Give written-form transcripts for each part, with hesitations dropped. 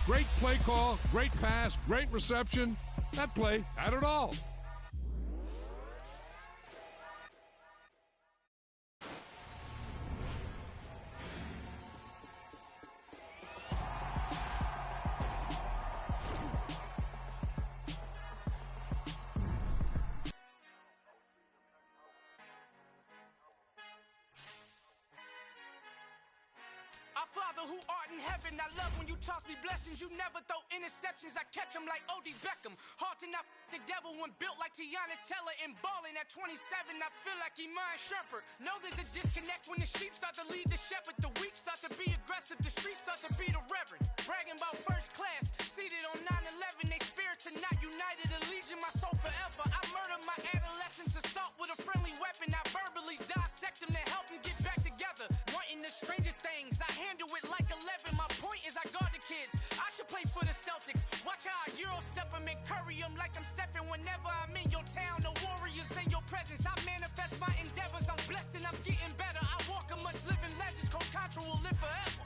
Great play call, great pass, great reception. That play had it all. Our Father who art in heaven, I love when you toss me blessings. You never throw interceptions, I catch them like O.D. Beckham. Hard to knock the devil when built like Tiana Teller. And balling at 27, I feel like Iman Shumpert. Know there's a disconnect when the sheep start to lead the shepherd. The weak start to be aggressive, the streets start to be the reverend. Bragging about first class, seated on 9/11. They spirits are not united, a legion, my soul forever. I murder my adolescence, assault with a friendly weapon. I verbally dissect them to help them get back together. Wanting the stranger things, I handle it like 11. My point is I guard the kids. I should play for the Celtics. Watch how I Euro step them and curry them like I'm Stephen. Whenever I'm in your town, the Warriors in your presence. I manifest my endeavors. I'm blessed and I'm getting better. I walk amongst living legends. Coach Contra will live forever.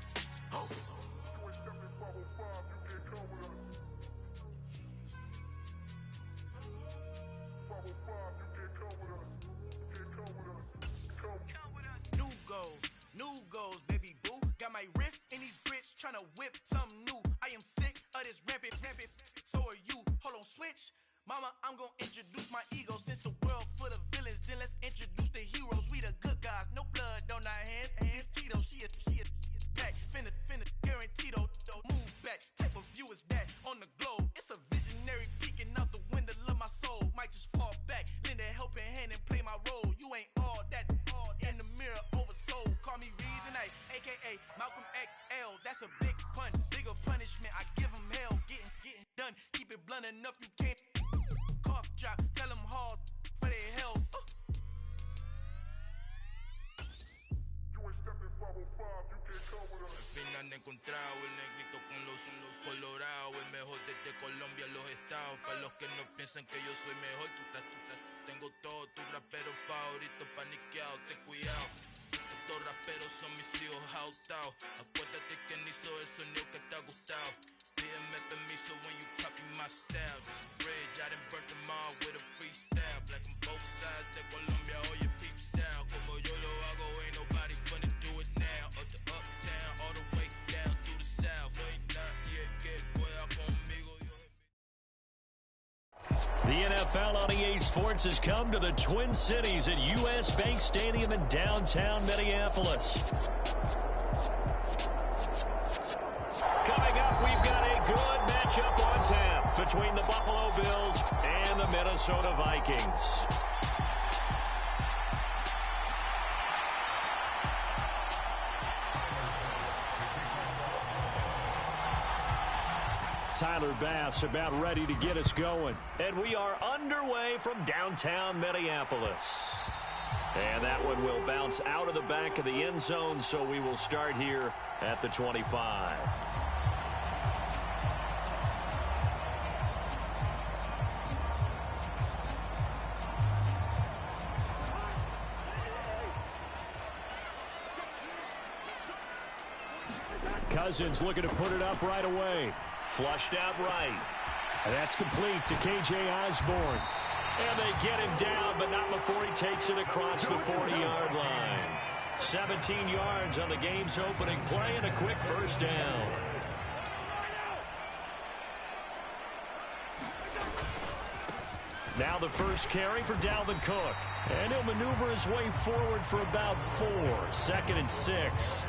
New goals, baby boo. Got my wrist in these grits, tryna whip something new. I am sick of this rampant. So are you. Hold on, switch. Mama, I'm gonna introduce my ego. Since the world full of villains, then let's introduce the heroes. We the good guys, no blood on our hands. It's Tito, she is back. Finna, guaranteed. Move back. Type of view is that on the globe? It's a visionary peeking out the window of my soul. Might just fall back, lend a helping hand and play my role. You ain't all that. In the mirror, oversold. Call me Reason A, a.k.a. Malcolm XL. That's a big pun, bigger punishment. I give him hell, getting done. Keep it blunt enough, you can't. Cough drop, tell them hard for their health. Al final he encontrado el negrito con los colorados, el mejor desde Colombia, los estados. Para los que no piensan que yo soy mejor, tengo todos tus raperos favoritos paniqueados, ten cuidado. Estos raperos son mis hijos jautados. Acuérdate quien hizo el sonido que te ha gustado. Pídeme permiso when you copy my style. This bridge, I done burnt them all with a freestyle. Black on both sides de Colombia, oye peep style. Como yo lo hago, ain't nobody finna do it now. Up to uptown, all the way down through the south. No hay nadie que pueda conmigo. The NFL on EA Sports has come to the Twin Cities at US Bank Stadium in downtown Minneapolis. Coming up, we've got a good matchup on tap between the Buffalo Bills and the Minnesota Vikings. Tyler Bass about ready to get us going. And we are underway from downtown Minneapolis. And that one will bounce out of the back of the end zone, so we will start here at the 25. Cousins looking to put it up right away. Flushed out right. And that's complete to K.J. Osborne. And they get him down, but not before he takes it across the 40-yard line. 17 yards on the game's opening play and a quick first down. Now the first carry for Dalvin Cook. And he'll maneuver his way forward for about 4. 2nd and 6.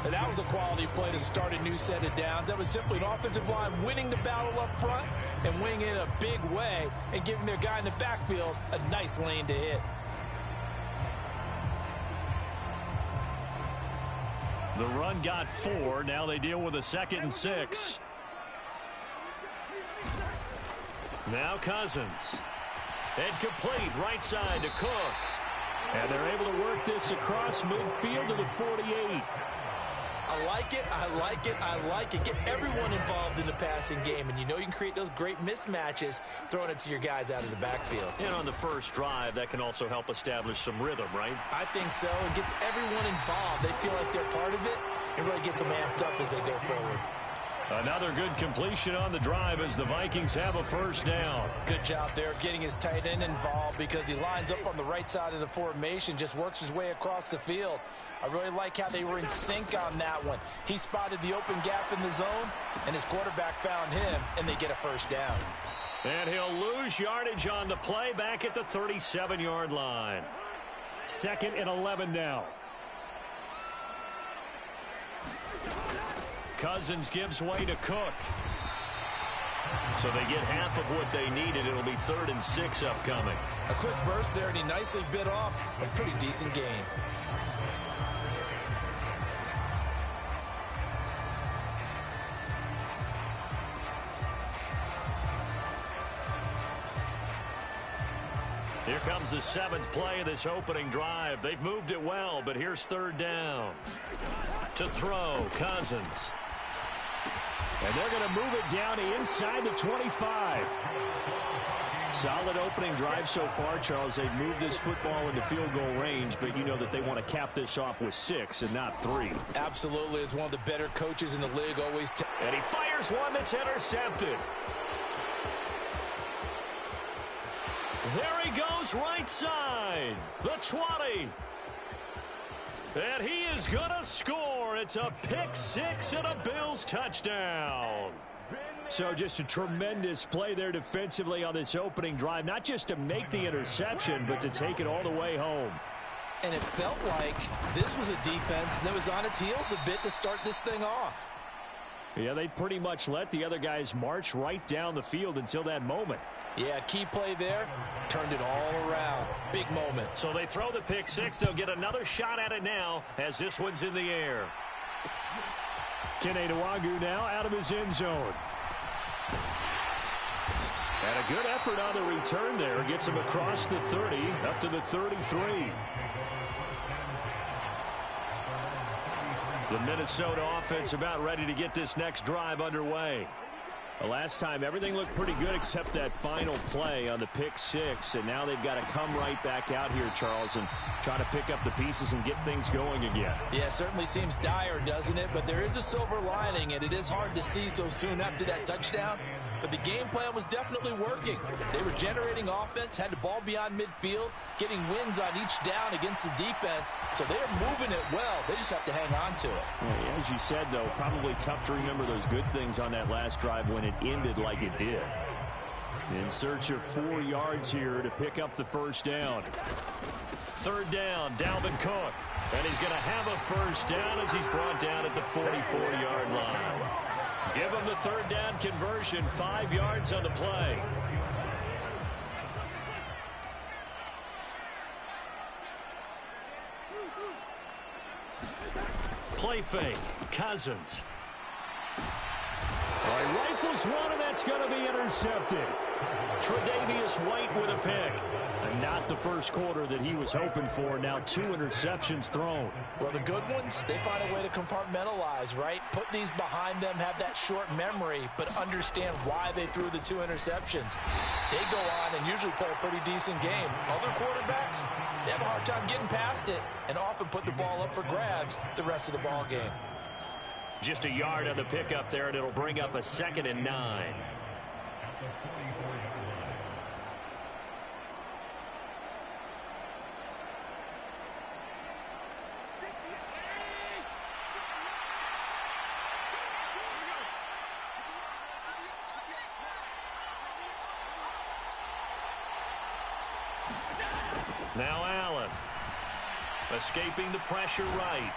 And that was a quality play to start a new set of downs. That was simply an offensive line winning the battle up front and winning it in a big way and giving their guy in the backfield a nice lane to hit. The run got 4. Now they deal with a 2nd and 6. Now Cousins. And complete right side to Cook. And they're able to work this across midfield to the 48. I like it, I like it, I like it. Get everyone involved in the passing game, and you know you can create those great mismatches throwing it to your guys out of the backfield. And on the first drive, that can also help establish some rhythm, right? I think so. It gets everyone involved. They feel like they're part of it and really gets them amped up as they go forward. Another good completion on the drive as the Vikings have a first down. Good job there of getting his tight end involved because he lines up on the right side of the formation, just works his way across the field. I really like how they were in sync on that one. He spotted the open gap in the zone, and his quarterback found him, and they get a first down. And he'll lose yardage on the play back at the 37-yard line. 2nd and 11 now. Cousins gives way to Cook. So they get half of what they needed. It'll be 3rd and 6 upcoming. A quick burst there, and he nicely bit off a pretty decent gain. Here comes the 7th play of this opening drive. They've moved it well, but here's 3rd down. To throw, Cousins. And they're going to move it down to inside the 25. Solid opening drive so far, Charles. They've moved this football into field goal range, but you know that they want to cap this off with 6 and not 3. Absolutely. As one of the better coaches in the league always. And he fires one that's intercepted. There he goes right side. The 20. And he is going to score. It's a pick 6 and a Bills touchdown. So just a tremendous play there defensively on this opening drive. Not just to make the interception, but to take it all the way home. And it felt like this was a defense that was on its heels a bit to start this thing off. Yeah, they pretty much let the other guys march right down the field until that moment. Yeah, key play there. Turned it all around. Big moment. So they throw the pick 6. They'll get another shot at it now as this one's in the air. Kene Nwagu now out of his end zone. And a good effort on the return there. Gets him across the 30 up to the 33. The Minnesota offense about ready to get this next drive underway. The last time everything looked pretty good except that final play on the pick 6. And now they've got to come right back out here, Charles, and try to pick up the pieces and get things going again. Yeah, it certainly seems dire, doesn't it? But there is a silver lining, and it is hard to see so soon after that touchdown. But the game plan was definitely working. They were generating offense, had the ball beyond midfield, getting wins on each down against the defense. So they're moving it well. They just have to hang on to it. Yeah, as you said, though, probably tough to remember those good things on that last drive when it ended like it did. In search of 4 yards here to pick up the first down. 3rd down, Dalvin Cook. And he's going to have a first down as he's brought down at the 44-yard line. Give him the 3rd down conversion, 5 yards on the play. Play fake, Cousins. All right, rifles one, and that's going to be intercepted. Tre'Davious White with a pick. And not the first quarter that he was hoping for. Now 2 interceptions thrown. Well, the good ones, they find a way to compartmentalize, right? Put these behind them, have that short memory, but understand why they threw the 2 interceptions. They go on and usually play a pretty decent game. Other quarterbacks, they have a hard time getting past it and often put the ball up for grabs the rest of the ball game. Just a yard on the pickup there, and it'll bring up a 2nd and 9. Now Allen. Escaping the pressure right.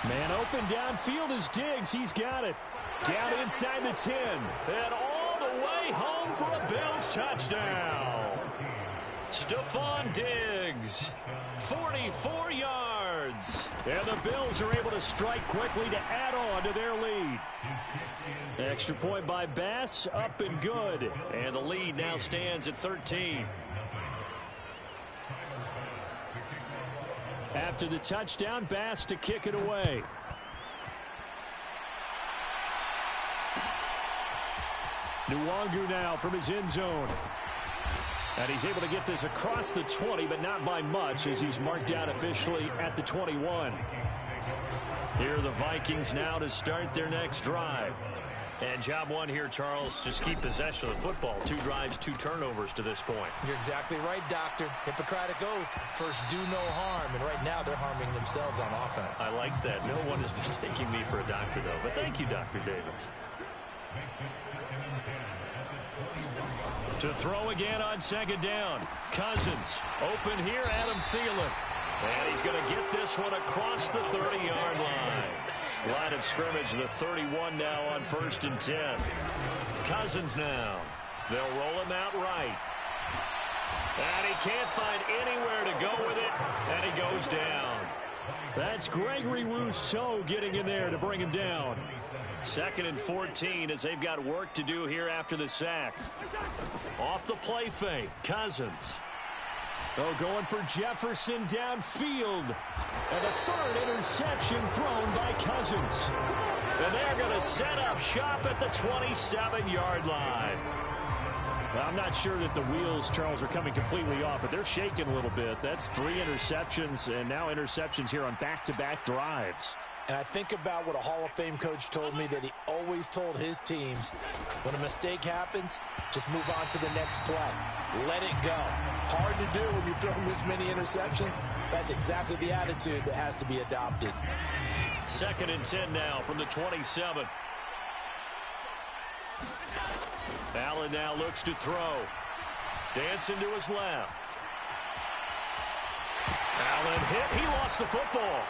Man open downfield is Diggs. He's got it. Down inside the 10. And all the way home for a Bills touchdown. Stephon Diggs. 44 yards. And the Bills are able to strike quickly to add on to their lead. Extra point by Bass. Up and good. And the lead now stands at 13. After the touchdown, Bass to kick it away. Nwagu now from his end zone. And he's able to get this across the 20, but not by much as he's marked out officially at the 21. Here are the Vikings now to start their next drive. And job one here, Charles, just keep possession of the football. 2 drives, 2 turnovers to this point. You're exactly right, Doctor. Hippocratic oath. First, do no harm. And right now, they're harming themselves on offense. I like that. No one is mistaking me for a doctor, though. But thank you, Dr. Davis. To throw again on second down. Cousins. Open here, Adam Thielen. And he's going to get this one across the 30-yard line. Line of scrimmage, the 31 now on 1st and 10. Cousins now. They'll roll him out right. And he can't find anywhere to go with it, and he goes down. That's Gregory Rousseau getting in there to bring him down. 2nd and 14 as they've got work to do here after the sack. Off the play fake, Cousins. Oh, going for Jefferson downfield. And the 3rd interception thrown by Cousins. And they're going to set up shop at the 27-yard line. Well, I'm not sure that the wheels, Charles, are coming completely off, but they're shaking a little bit. That's 3 interceptions, and now interceptions here on back-to-back drives. And I think about what a Hall of Fame coach told me, that he always told his teams, when a mistake happens, just move on to the next play. Let it go. Hard to do when you're throwing this many interceptions. That's exactly the attitude that has to be adopted. 2nd and 10 now from the 27. Allen now looks to throw. Dancing to his left. Allen hit. He lost the football.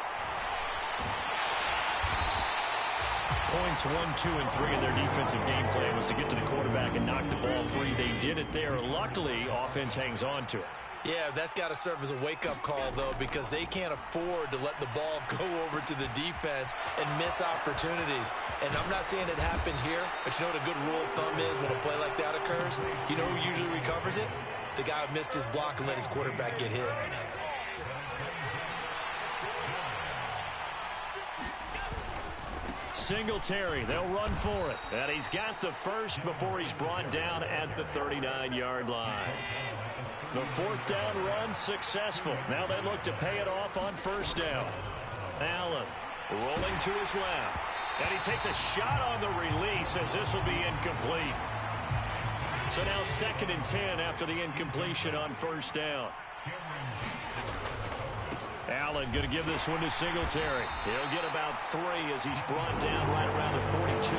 Points 1, 2, and 3 in their defensive game plan was to get to the quarterback and knock the ball free. They did it there. Luckily, offense hangs on to it. Yeah, that's got to serve as a wake-up call, though, because they can't afford to let the ball go over to the defense and miss opportunities. And I'm not saying it happened here, but you know what a good rule of thumb is when a play like that occurs? You know who usually recovers it? The guy who missed his block and let his quarterback get hit. Singletary, they'll run for it. And he's got the first before he's brought down at the 39-yard line. The 4th down run successful. Now they look to pay it off on 1st down. Allen rolling to his left. And he takes a shot on the release as this will be incomplete. So now 2nd and 10 after the incompletion on 1st down. Allen going to give this one to Singletary. He'll get about 3 as he's brought down right around the 42.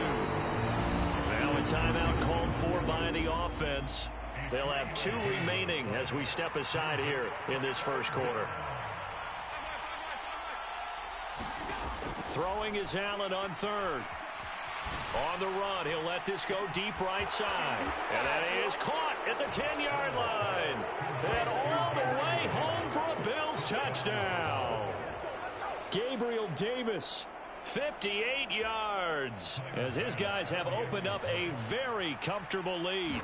Now a timeout called for by the offense. They'll have 2 remaining as we step aside here in this first quarter. Throwing is Allen on 3rd. On the run, he'll let this go deep right side. And that is caught at the 10-yard line. And all the way home for a Bills touchdown. Gabriel Davis, 58 yards, as his guys have opened up a very comfortable lead.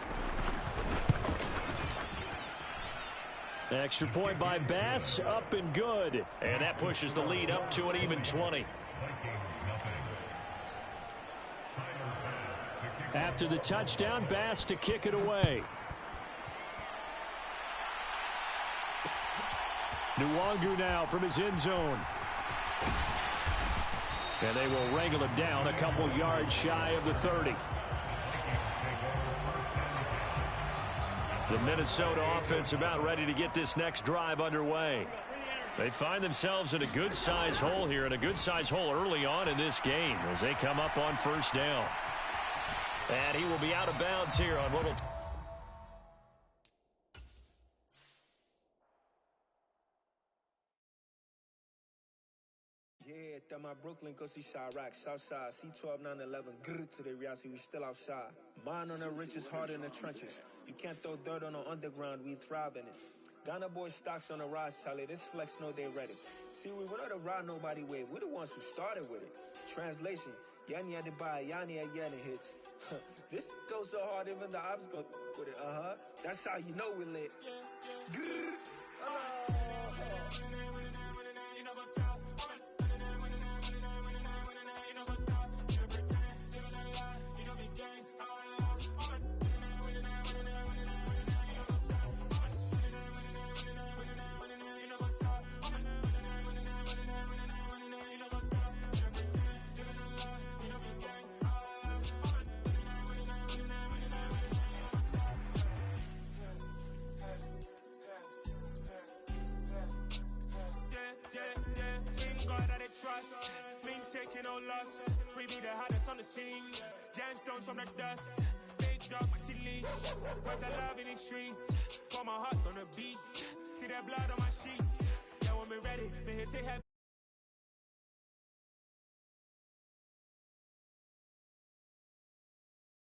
Extra point by Bass, up and good. And that pushes the lead up to an even 20. After the touchdown, Bass to kick it away. Nwangu now from his end zone. And they will wrangle him down a couple yards shy of the 30. The Minnesota offense about ready to get this next drive underway. They find themselves in a good-sized hole here, and a good-sized hole early on in this game as they come up on 1st down. And he will be out of bounds here on little. Yeah, that my Brooklyn, go see Chirac, Southside, C12, 911, grrr to the reality, we still outside. Mine on the riches, hard in the trenches. You can't throw dirt on the underground, we thrive in it. Ghana boys stocks on the rise, Charlie, this flex know they ready. See, we were not to ride nobody wave, we the ones who started with it. Translation, Yanni had to buy, Yanni had Yanni hits. This goes so hard, even the ops go with it, That's how you know we lit. Grrr. no loss. We be the hottest on the scene. Gemstones from the dust. Big dog, my leash. Where's the love in the streets? Pour my heart on the beat. See that blood on my sheets. Yeah, when we ready, me hit it heavy.